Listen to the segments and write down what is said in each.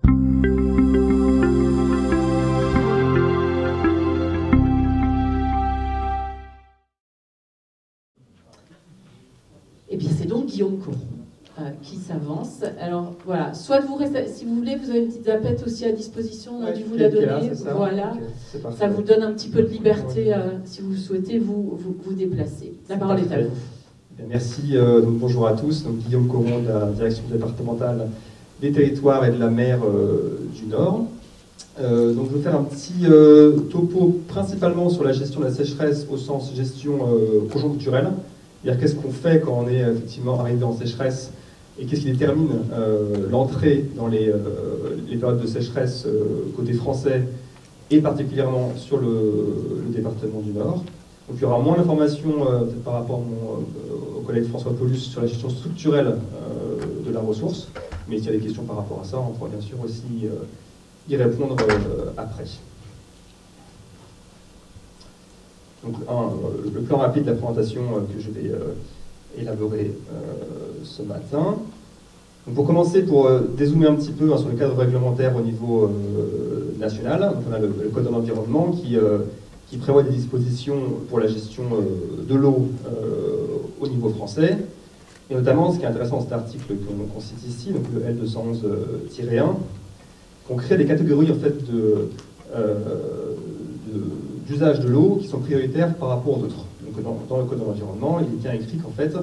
Et bien c'est donc Guillaume Coron qui s'avance. Alors voilà, soit vous restez, si vous voulez, vous avez une petite zapette aussi à disposition, on a dû vous la donner. Ça. Voilà, Okay, ça vous donne un petit peu de liberté si vous souhaitez vous déplacer. La parole est à vous. Merci, donc bonjour à tous. Donc, Guillaume Coron de la direction départementale des territoires et de la mer du Nord. Donc je vais faire un petit topo principalement sur la gestion de la sécheresse au sens gestion conjoncturelle. C'est-à-dire qu'est-ce qu'on fait quand on est effectivement arrivé en sécheresse et qu'est-ce qui détermine l'entrée dans les périodes de sécheresse côté français et particulièrement sur le département du Nord. Donc il y aura moins d'informations peut-être par rapport au collègue François Paulus sur la gestion structurelle de la ressource, mais s'il y a des questions par rapport à ça, on pourra bien sûr aussi y répondre après. Donc le plan rapide de la présentation que je vais élaborer ce matin. Donc pour commencer, pour dézoomer un petit peu sur le cadre réglementaire au niveau national, donc on a le Code de l'environnement qui prévoit des dispositions pour la gestion de l'eau au niveau français. Et notamment, ce qui est intéressant dans cet article qu'on cite ici, donc le L211-1, qu'on crée des catégories en fait d'usage de l'eau qui sont prioritaires par rapport aux autres. Donc dans le Code de l'environnement, il est bien écrit qu'en fait,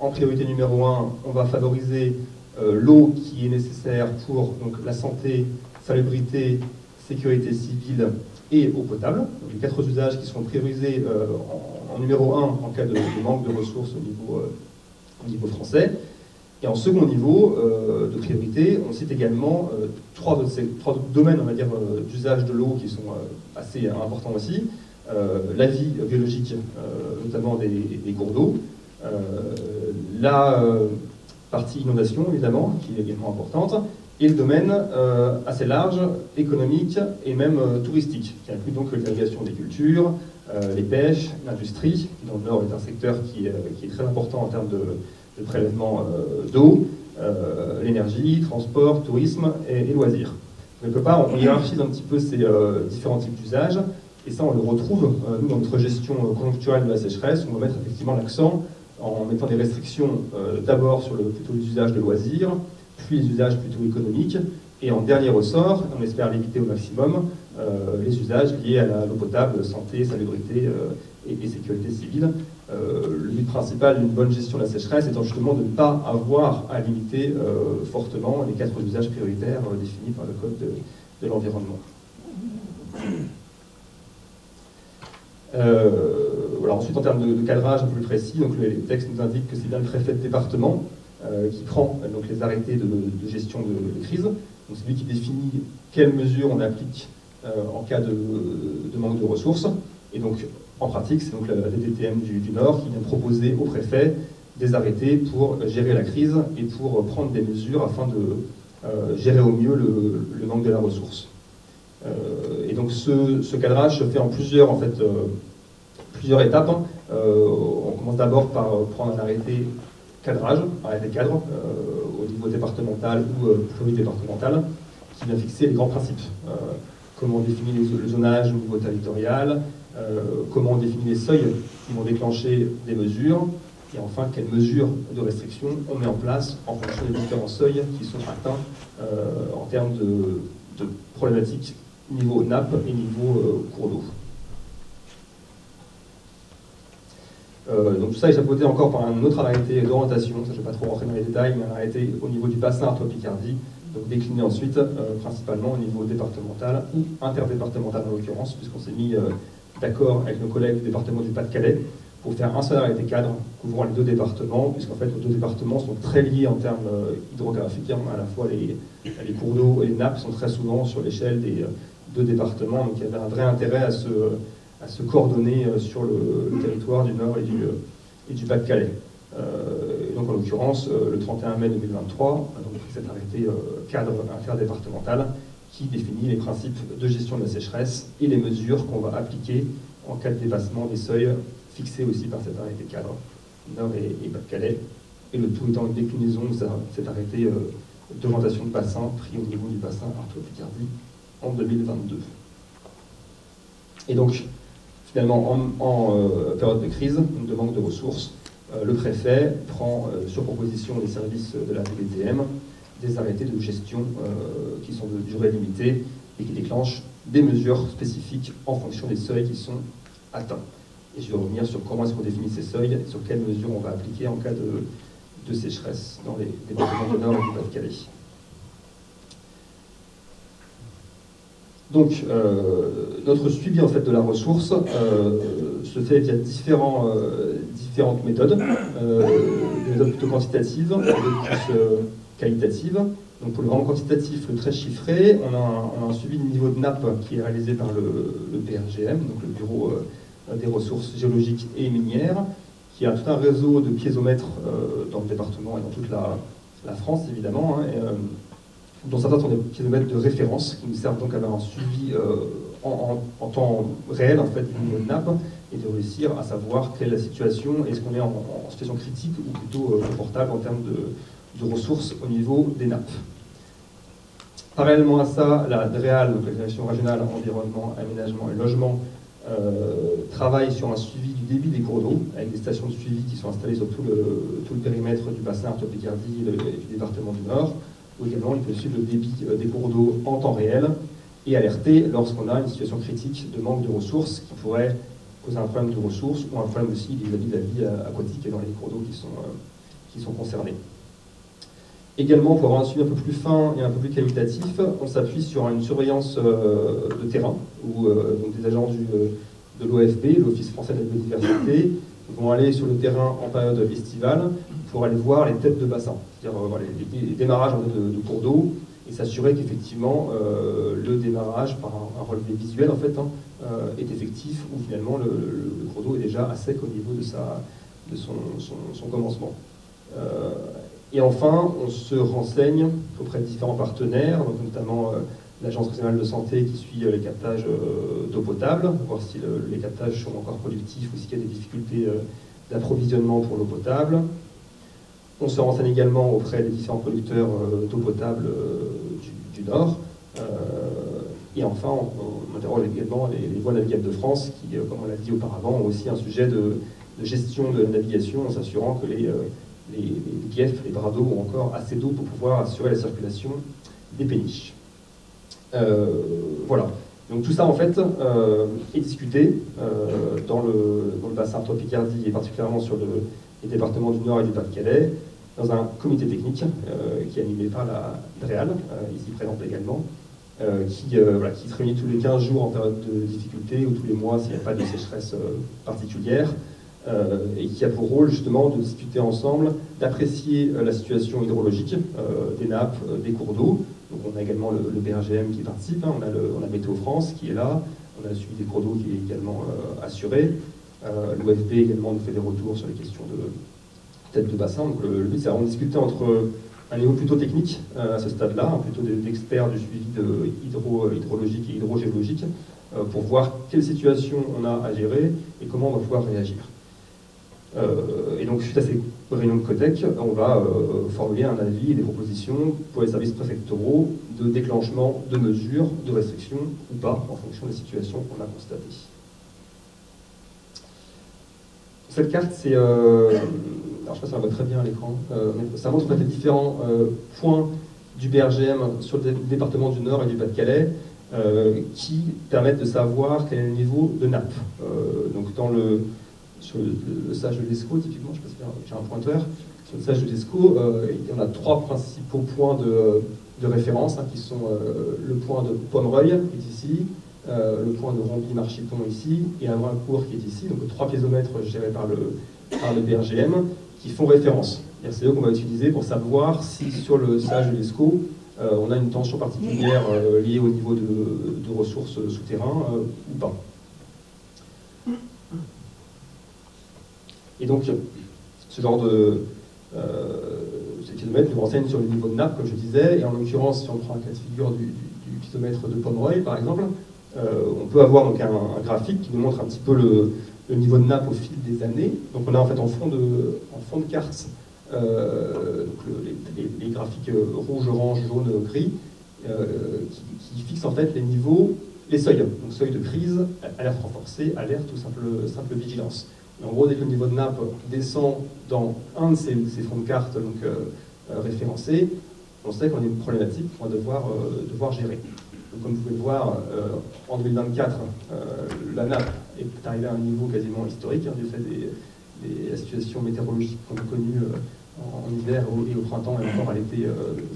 en priorité numéro 1, on va favoriser l'eau qui est nécessaire pour donc, la santé, salubrité, sécurité civile et eau potable. Donc, les 4 usages qui seront priorisés en numéro 1 en cas de manque de ressources au niveau français. Et en second niveau de priorité, on cite également 3 autres domaines, on va dire, d'usage de l'eau qui sont assez importants aussi. La vie biologique, notamment des cours d'eau. La partie inondation, évidemment, qui est également importante. Et le domaine assez large, économique et même touristique, qui inclut donc l'irrigation des cultures, les pêches, l'industrie, qui dans le Nord est un secteur qui est très important en termes de prélèvement d'eau, l'énergie, transport, tourisme et loisirs. Quelque part, on hiérarchise un petit peu ces différents types d'usages, et ça on le retrouve, nous, dans notre gestion conjoncturelle de la sécheresse. On va mettre effectivement l'accent en mettant des restrictions d'abord sur plutôt les usages de loisirs, puis les usages plutôt économiques, et en dernier ressort, on espère limiter au maximum les usages liés à l'eau potable, santé, salubrité et sécurité civile. Le but principal d'une bonne gestion de la sécheresse étant justement de ne pas avoir à limiter fortement les 4 usages prioritaires définis par le Code de l'environnement. Voilà, ensuite, en termes de cadrage un peu plus précis, donc les textes nous indiquent que c'est bien le préfet de département qui prend donc, les arrêtés de gestion de crise. Donc c'est lui qui définit quelles mesures on applique en cas de manque de ressources. Et donc, en pratique, c'est donc la DDTM du Nord qui vient proposer au préfet des arrêtés pour gérer la crise et pour prendre des mesures afin de gérer au mieux le manque de la ressource. Et donc ce cadrage se fait en plusieurs étapes. On commence d'abord par prendre un arrêté cadrage, arrêté cadre, au niveau départemental ou pluridépartemental, qui vient fixer les grands principes. Comment on définit le zonage au niveau territorial, comment on définit les seuils qui vont déclencher des mesures, et enfin quelles mesures de restriction on met en place en fonction des différents seuils qui sont atteints en termes de problématiques niveau nappe et niveau cours d'eau. Donc tout ça est chapeauté encore par un autre arrêté d'orientation, ça je ne vais pas trop rentrer dans les détails, mais un arrêté au niveau du bassin Artois-Picardie, donc décliné ensuite principalement au niveau départemental ou interdépartemental en l'occurrence, puisqu'on s'est mis d'accord avec nos collègues du département du Pas-de-Calais pour faire un seul arrêté cadre couvrant les 2 départements, puisqu'en fait nos 2 départements sont très liés en termes hydrographiques, à la fois les cours d'eau et les nappes sont très souvent sur l'échelle des 2 départements, donc il y avait un vrai intérêt à se coordonner sur le territoire du Nord et du Pas-de-Calais. Et donc en l'occurrence, le 31 mai 2023, on a donc pris cet arrêté cadre interdépartemental qui définit les principes de gestion de la sécheresse et les mesures qu'on va appliquer en cas de dépassement des seuils fixés aussi par cet arrêté cadre Nord et Pas-de-Calais. Et le tout étant une déclinaison de cet arrêté d'augmentation de bassin pris au niveau du bassin Artois-Picardie en 2022. Et donc, finalement, en période de crise, de manque de ressources, le préfet prend, sur proposition des services de la DBTM, des arrêtés de gestion qui sont de durée limitée et qui déclenchent des mesures spécifiques en fonction des seuils qui sont atteints. Et je vais revenir sur comment est-ce qu'on définit ces seuils et sur quelles mesures on va appliquer en cas de sécheresse dans les départements du Nord et du Pas-de-Calais. Donc, notre suivi en fait, de la ressource se fait via différentes méthodes, des méthodes plutôt quantitatives, des plus qualitatives. Donc pour le vraiment quantitatif, le très chiffré, on a un suivi du niveau de nappe qui est réalisé par le BRGM, donc le Bureau des ressources géologiques et minières, qui a tout un réseau de piézomètres dans le département et dans toute la France évidemment, hein, dont certains sont des piézomètres de référence qui nous servent donc à avoir un suivi en temps réel en fait, du niveau de nappe et de réussir à savoir quelle est la situation, est-ce qu'on est en situation critique ou plutôt confortable en termes de ressources au niveau des nappes. Parallèlement à ça, la DREAL, donc la Direction régionale environnement, aménagement et logement, travaille sur un suivi du débit des cours d'eau, avec des stations de suivi qui sont installées sur tout le périmètre du bassin Artois-Picardie et du département du Nord, où également il peut suivre le débit des cours d'eau en temps réel et alerter lorsqu'on a une situation critique de manque de ressources qui pourrait causer un problème de ressources ou un problème aussi vis-à-vis de la vie aquatique et dans les cours d'eau qui sont concernés. Également, pour avoir un suivi un peu plus fin et un peu plus qualitatif, on s'appuie sur une surveillance de terrain, où donc des agents de l'OFB, l'Office français de la biodiversité, vont aller sur le terrain en période estivale pour aller voir les têtes de bassin, c'est-à-dire les démarrages de cours d'eau, et s'assurer qu'effectivement le démarrage par un relevé visuel en fait, est effectif, où finalement le cours d'eau est déjà à sec au niveau de son commencement. Et enfin, on se renseigne auprès de différents partenaires, donc notamment l'Agence régionale de santé qui suit les captages d'eau potable, voir si les captages sont encore productifs ou s'il y a des difficultés d'approvisionnement pour l'eau potable. On se renseigne également auprès des différents producteurs d'eau potable du Nord. Et enfin, on interroge également les voies navigables de France qui, comme on l'a dit auparavant, ont aussi un sujet de gestion de la navigation en s'assurant que les guêtres, les bras d'eau ont encore assez d'eau pour pouvoir assurer la circulation des péniches. Voilà. Donc tout ça en fait est discuté dans le bassin Artois-Picardie et particulièrement sur les départements du Nord et du Pas-de-Calais dans un comité technique qui est animé par la DREAL, ici présente également, qui se réunit tous les 15 jours en période de difficulté ou tous les mois s'il n'y a pas de sécheresse particulière. Et qui a pour rôle justement de discuter ensemble, d'apprécier la situation hydrologique des nappes, des cours d'eau. Donc on a également le BRGM qui participe, hein, on a Météo France qui est là, on a le suivi des cours d'eau qui est également assuré. L'OFB également nous fait des retours sur les questions de tête de bassin. Donc le but c'est vraiment de discuter entre un niveau plutôt technique à ce stade-là, hein, plutôt d'experts du suivi hydrologique et hydrogéologique, pour voir quelle situation on a à gérer et comment on va pouvoir réagir. Et donc, suite à ces réunions de COTEC, on va formuler un avis et des propositions pour les services préfectoraux de déclenchement de mesures, de restrictions ou pas, en fonction des situations qu'on a constatées. Cette carte, c'est... alors, je ne sais pas si on la voit très bien à l'écran, mais ça montre en fait les différents points du BRGM sur le département du Nord et du Pas-de-Calais qui permettent de savoir quel est le niveau de nappe. Donc, sur le sage de l'ESCO, typiquement, je ne sais pas si j'ai un pointeur, sur le sage de l'ESCO, il y en a 3 principaux points de référence, hein, qui sont le point de Pomereuil, qui est ici, le point de Rambly-Marchiton ici, et Avrincourt qui est ici, donc 3 piézomètres gérés par le BRGM, qui font référence. C'est eux qu'on va utiliser pour savoir si sur le sage de l'ESCO, on a une tension particulière liée au niveau de ressources souterrains ou pas. Et donc, ce genre de kilomètres nous renseigne sur le niveau de nappe, comme je disais, et en l'occurrence, si on prend un cas de figure du piézomètre de Pomereuil, par exemple, on peut avoir donc un graphique qui nous montre un petit peu le niveau de nappe au fil des années. Donc on a en fait en fond de carte les graphiques rouge, orange, jaune, gris, qui fixent en fait les niveaux, les seuils. Donc seuil de crise, alerte renforcée, alerte ou simple vigilance. Et en gros, dès que le niveau de nappe descend dans un de ces fonds de carte référencés, on sait qu'on a une problématique qu'on va devoir gérer. Donc, comme vous pouvez le voir, en 2024, la nappe est arrivée à un niveau quasiment historique, du fait de la situation météorologique qu'on a connue en hiver et au printemps et encore à l'été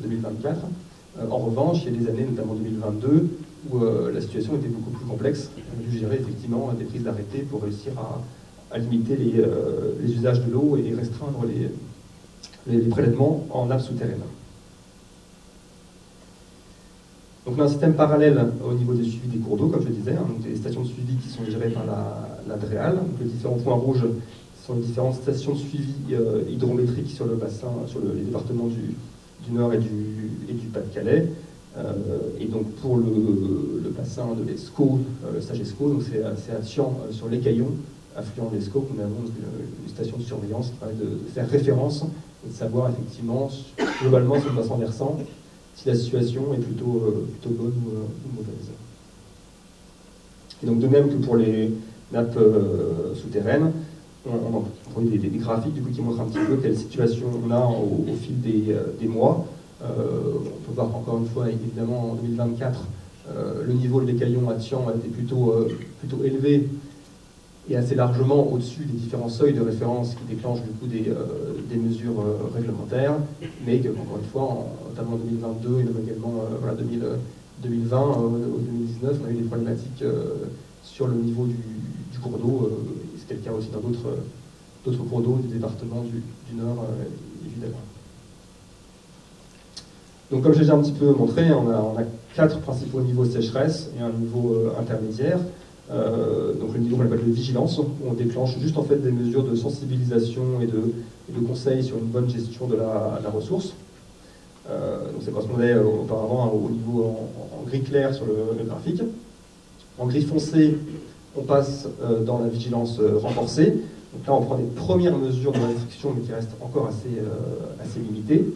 2024. En revanche, il y a des années, notamment 2022, où la situation était beaucoup plus complexe. On a dû gérer effectivement des prises d'arrêté pour réussir à limiter les usages de l'eau et restreindre les prélèvements en nappe souterraine. Donc on a un système parallèle au niveau des suivis des cours d'eau, comme je le disais, donc des stations de suivi qui sont gérées par la DREAL. Donc les différents points rouges sont les différentes stations de suivi hydrométriques sur le bassin, sur les départements du Nord et du Pas-de-Calais. Et donc pour le bassin de l'Escaut, le stage Escaut, donc c'est à Tian, sur les Caillons, affluent de l'Escaut, nous avons une station de surveillance qui permet de faire référence et de savoir effectivement, globalement sur le bassin versant, si la situation est plutôt bonne ou mauvaise. Et donc de même que pour les nappes souterraines, on a des graphiques du coup, qui montrent un petit peu quelle situation on a au fil des mois. On peut voir encore une fois, évidemment, en 2024, le niveau de l'écaillon à Tian a été plutôt élevé et assez largement au-dessus des différents seuils de référence qui déclenchent du coup des mesures réglementaires, mais que, encore une fois, notamment en 2022 et même également 2020 ou 2019, on a eu des problématiques sur le niveau du cours d'eau, et c'était le cas aussi dans d'autres cours d'eau du département du Nord, évidemment. Donc comme j'ai déjà un petit peu montré, on a 4 principaux niveaux de sécheresse et un niveau intermédiaire. Donc le niveau qu'on appelle de vigilance, où on déclenche juste en fait des mesures de sensibilisation et de conseils sur une bonne gestion de la ressource. Donc ça correspondait auparavant au niveau en gris clair sur le graphique. En gris foncé, on passe dans la vigilance renforcée. Donc là, on prend des premières mesures de restriction, mais qui restent encore assez limitées.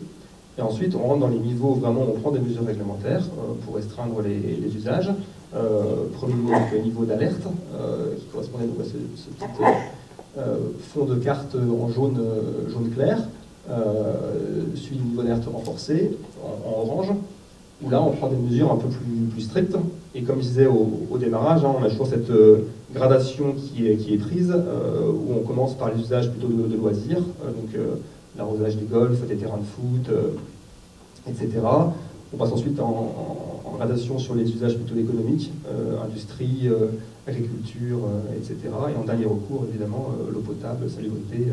Et ensuite, on rentre dans les niveaux où vraiment on prend des mesures réglementaires pour restreindre les usages. Premier niveau d'alerte, qui correspondait donc à ce petit fond de carte en jaune clair, suivi du niveau d'alerte renforcé en orange, où là on prend des mesures un peu plus strictes. Et comme je disais au démarrage, on a toujours cette gradation qui est prise, où on commence par les usages plutôt de loisirs, donc l'arrosage des golfs, des terrains de foot, etc. On passe ensuite en gradation sur les usages plutôt économiques, industrie, agriculture, etc. Et en dernier recours, évidemment, l'eau potable, salubrité,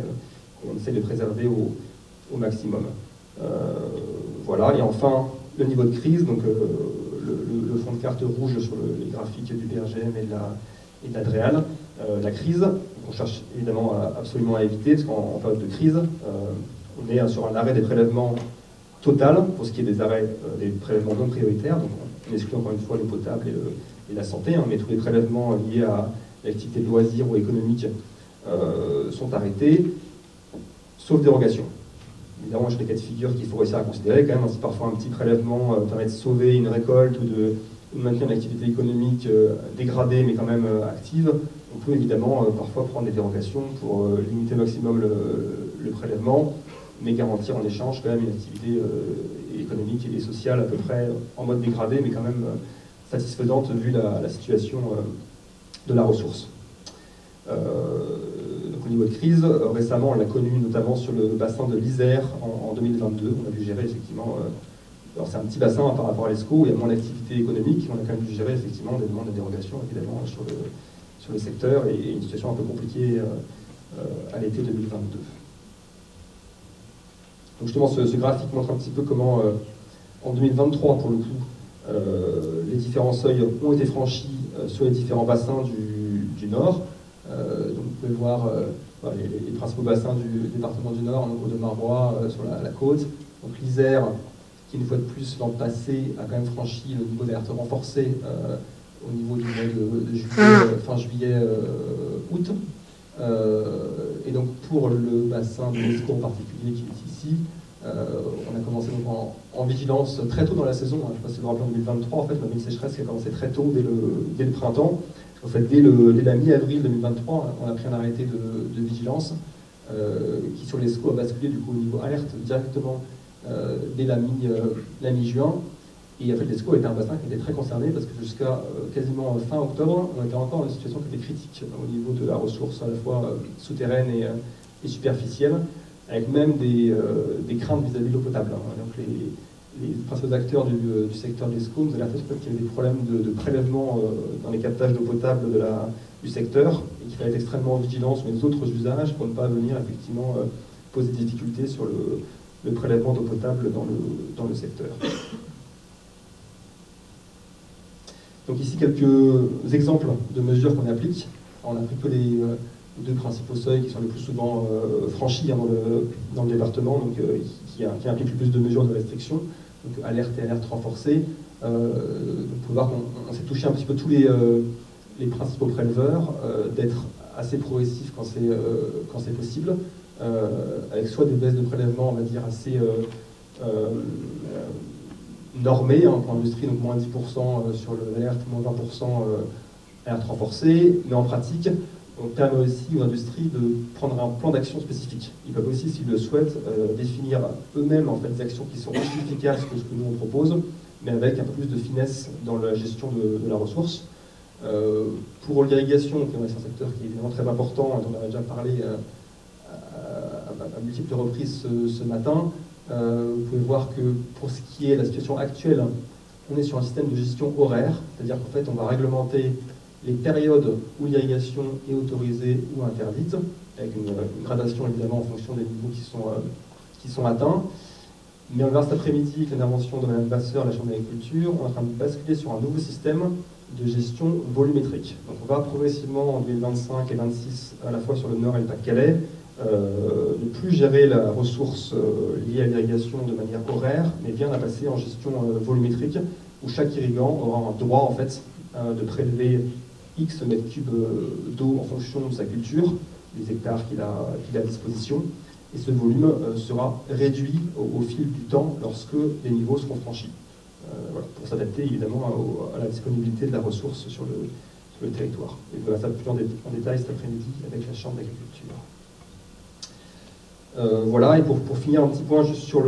qu'on essaie de préserver au maximum. Voilà, et enfin, le niveau de crise, donc le fond de carte rouge sur les graphiques du BRGM et de la DREAL. La crise, on cherche évidemment absolument à éviter, parce qu'en période de crise, on est sur un arrêt des prélèvements total pour ce qui est des arrêts des prélèvements non prioritaires. Donc on exclut encore une fois l'eau potable et la santé, mais tous les prélèvements liés à l'activité de loisirs ou économique sont arrêtés, sauf dérogation. Évidemment, j'ai des cas de figure qu'il faut réussir à considérer quand même. Si parfois un petit prélèvement permet de sauver une récolte ou de maintenir une activité économique dégradée mais quand même active, on peut évidemment parfois prendre des dérogations pour limiter au maximum le prélèvement, mais garantir en échange quand même une activité économique et sociale à peu près en mode dégradé, mais quand même satisfaisante vu la situation de la ressource. Donc au niveau de crise, récemment on l'a connu notamment sur le bassin de l'Isère en 2022. On a dû gérer effectivement, alors c'est un petit bassin par rapport à l'ESCO, il y a moins d'activité économique, on a quand même dû gérer effectivement des demandes de dérogation évidemment sur le secteur et une situation un peu compliquée à l'été 2022. Donc justement, ce graphique montre un petit peu comment, en 2023, pour le coup, les différents seuils ont été franchis sur les différents bassins du Nord. Donc vous pouvez voir les principaux bassins du département du Nord, donc de Marbois, sur la côte. Donc l'Isère, qui une fois de plus, l'an passé, a quand même franchi le niveau d'alerte renforcé au niveau du mois de juillet, fin juillet, août. Et donc pour le bassin de l'Escaut en particulier qui est ici, on a commencé donc en vigilance très tôt dans la saison. Je ne sais pas si vous vous rappelez, en 2023, en fait, on avait une sécheresse qui a commencé très tôt, dès le printemps. En fait, dès la mi-avril 2023, on a pris un arrêté de vigilance qui, sur l'Escaut, a basculé du coup au niveau alerte directement dès la mi-juin. Et en fait, l'Escaut était un bassin qui était très concerné parce que jusqu'à quasiment fin octobre, on était encore dans une situation qui était critique au niveau de la ressource à la fois souterraine et superficielle, avec même des craintes vis-à-vis de l'eau potable. Donc les principaux acteurs du secteur de l'Escaut nous alertaient sur le fait qu'il y avait des problèmes de prélèvement dans les captages d'eau potable du secteur et qu'il fallait être extrêmement vigilant sur les autres usages pour ne pas venir effectivement poser des difficultés sur le prélèvement d'eau potable dans le secteur. Donc ici, quelques exemples de mesures qu'on applique. On a pris que les deux principaux seuils qui sont le plus souvent franchis dans le département, donc, qui impliquent le plus de mesures de restriction, donc alerte et alerte renforcée. Vous pouvez voir qu'on s'est touché un petit peu tous les principaux préleveurs, d'être assez progressif quand c'est possible, avec soit des baisses de prélèvement, on va dire, assez normé pour l'industrie, donc moins 10% sur l'alerte, moins 20% alerte renforcée, mais en pratique, on permet aussi aux industries de prendre un plan d'action spécifique. Ils peuvent aussi, s'ils le souhaitent, définir eux-mêmes en fait, des actions qui sont aussi efficaces que ce que nous on propose, mais avec un peu plus de finesse dans la gestion de la ressource. Pour l'irrigation, qui est un secteur qui est évidemment très important, dont on a déjà parlé à multiples reprises ce matin, vous pouvez voir que pour ce qui est de la situation actuelle, on est sur un système de gestion horaire, c'est-à-dire qu'en fait on va réglementer les périodes où l'irrigation est autorisée ou interdite, avec une gradation évidemment en fonction des niveaux qui sont atteints. Mais on verra cet après-midi avec l'intervention de Mme Vasseur à la Chambre d'agriculture, on est en train de basculer sur un nouveau système de gestion volumétrique. Donc on va progressivement en 2025 et 2026 à la fois sur le Nord et le Pas-de-Calais, ne plus gérer la ressource liée à l'irrigation de manière horaire, mais bien la passer en gestion volumétrique, où chaque irrigant aura un droit en fait de prélever X mètres cubes d'eau en fonction de sa culture, des hectares qu'il a à disposition, et ce volume sera réduit au fil du temps lorsque les niveaux seront franchis. Voilà, pour s'adapter évidemment à la disponibilité de la ressource sur le territoire. Et voilà ça plus en détail cet après-midi avec la Chambre d'agriculture. Voilà, et pour finir un petit point juste sur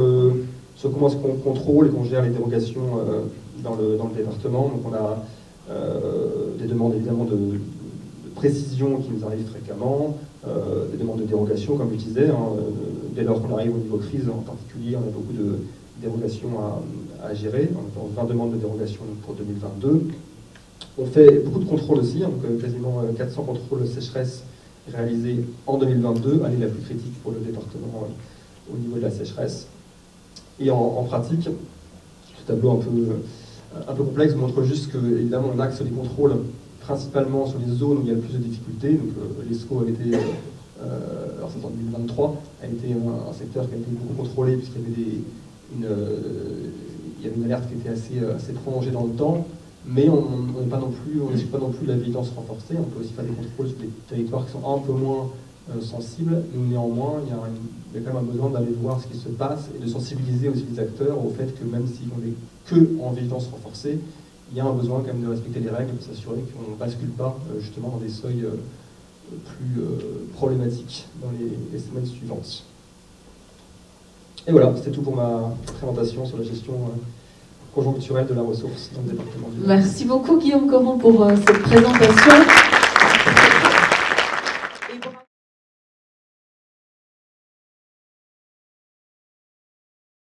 comment est-ce qu'on contrôle et qu'on gère les dérogations dans le département. Donc on a des demandes évidemment de précision qui nous arrivent fréquemment, des demandes de dérogation comme je disais, dès lors qu'on arrive au niveau crise en particulier, on a beaucoup de dérogations à gérer, on a 20 demandes de dérogation pour 2022. On fait beaucoup de contrôles aussi, donc quasiment 400 contrôles sécheresse réalisés en 2022, année la plus critique pour le département au niveau de la sécheresse. Et en pratique, ce tableau un peu complexe montre juste que, évidemment, on axe les contrôles principalement sur les zones où il y a le plus de difficultés. Donc l'ESCO a été, alors c'est en 2023, a été un secteur qui a été beaucoup contrôlé puisqu'il y avait une alerte qui était assez prolongée dans le temps. Mais on n'est pas non plus, on n'exclut pas non plus la vigilance renforcée. On peut aussi faire des contrôles sur des territoires qui sont un peu moins sensibles. Mais néanmoins, il y a quand même un besoin d'aller voir ce qui se passe et de sensibiliser aussi les acteurs au fait que même si on n'est que en vigilance renforcée, il y a un besoin quand même de respecter les règles, de s'assurer qu'on ne bascule pas justement dans des seuils plus problématiques dans les semaines suivantes. Et voilà, c'était tout pour ma présentation sur la gestion conjoncturelle de la ressource dans le département du Nord. Merci beaucoup Guillaume Coron pour cette présentation.